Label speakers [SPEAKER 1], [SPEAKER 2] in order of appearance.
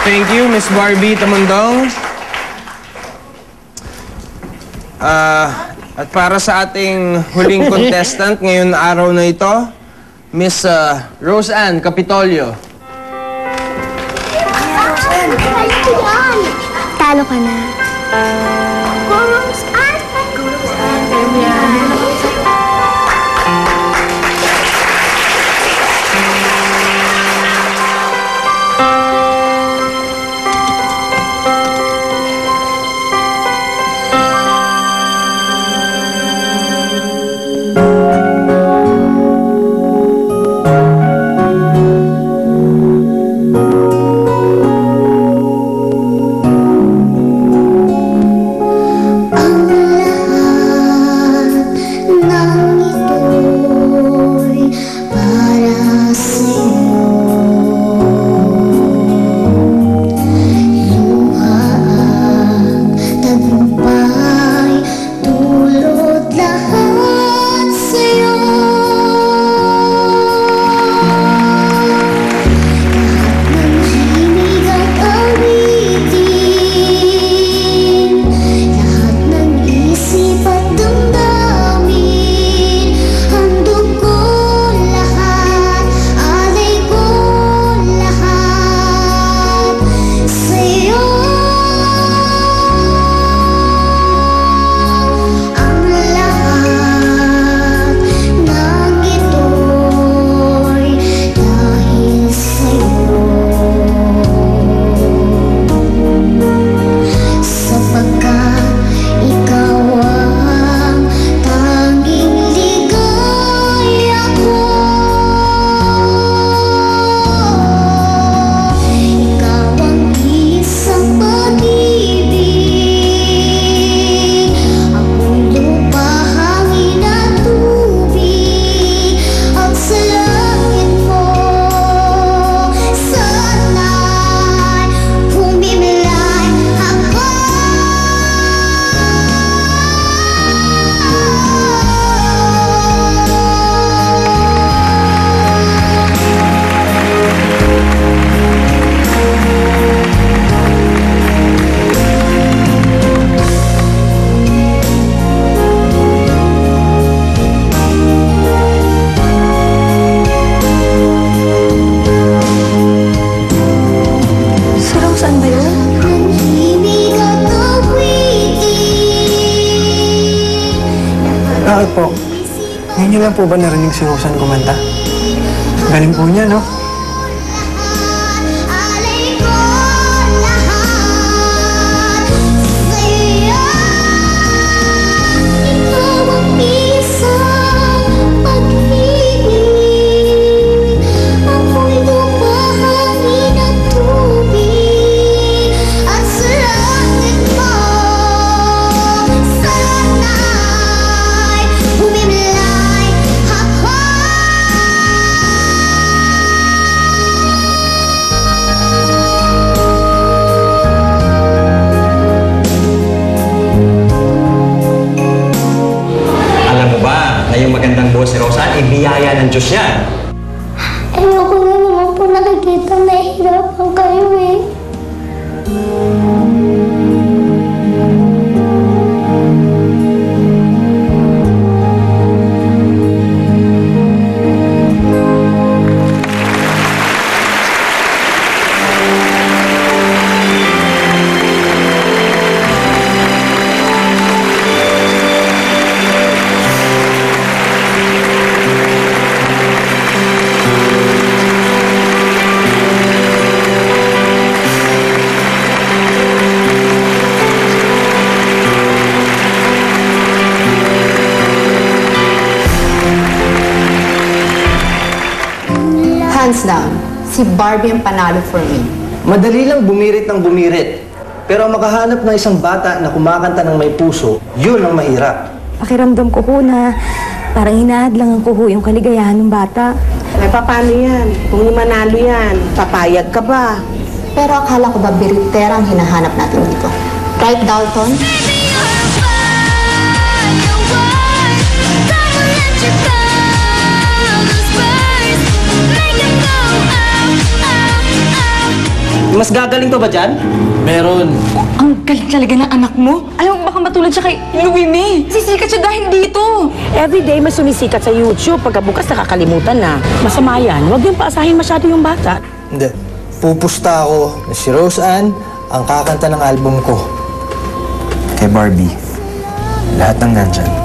[SPEAKER 1] Thank you, Miss Barbie Tamundong. At para sa ating huling contestant ngayon araw na ito, Miss Rose Ann Capitolio.
[SPEAKER 2] Talo ka na. Go Rose Ann!
[SPEAKER 3] Bakit po? Ngayon niyo lang po ba narinig si Roseann kumanta? Galing po niya, no?
[SPEAKER 4] Yung magandang buhos si Roseann, ibiyaya ng Diyos yan.
[SPEAKER 2] Ayoko na naman po nakikita na hirapan kayo eh.
[SPEAKER 5] Hands down, si Barbie ang panalo for me.
[SPEAKER 6] Madali lang bumirit ng bumirit. Pero makahanap ng isang bata na kumakanta ng may puso, yun ang mahirap.
[SPEAKER 7] Pakiramdam ko ho na parang hinahadlangan ko ho yung kaligayahan ng bata.
[SPEAKER 8] Eh, paano yan? Kung manalo yan, papayag ka ba?
[SPEAKER 5] Pero akala ko ba biritera ang hinahanap natin dito? Right, Dalton?
[SPEAKER 6] Mas gagaling pa ba dyan? Meron.
[SPEAKER 9] Ang galing talaga ng anak mo. Alam mo, baka matulad siya kay Luini. Sisikat siya dahil dito.
[SPEAKER 10] Everyday mas sumisikat sa YouTube. Pagkabukas nakakalimutan na. Masama yan. Huwag yung paasahin masyado yung bata.
[SPEAKER 6] Hindi. Pupusta ako na si Rose Ann ang kakanta ng album ko.
[SPEAKER 1] Kay Barbie, lahat ng nandyan.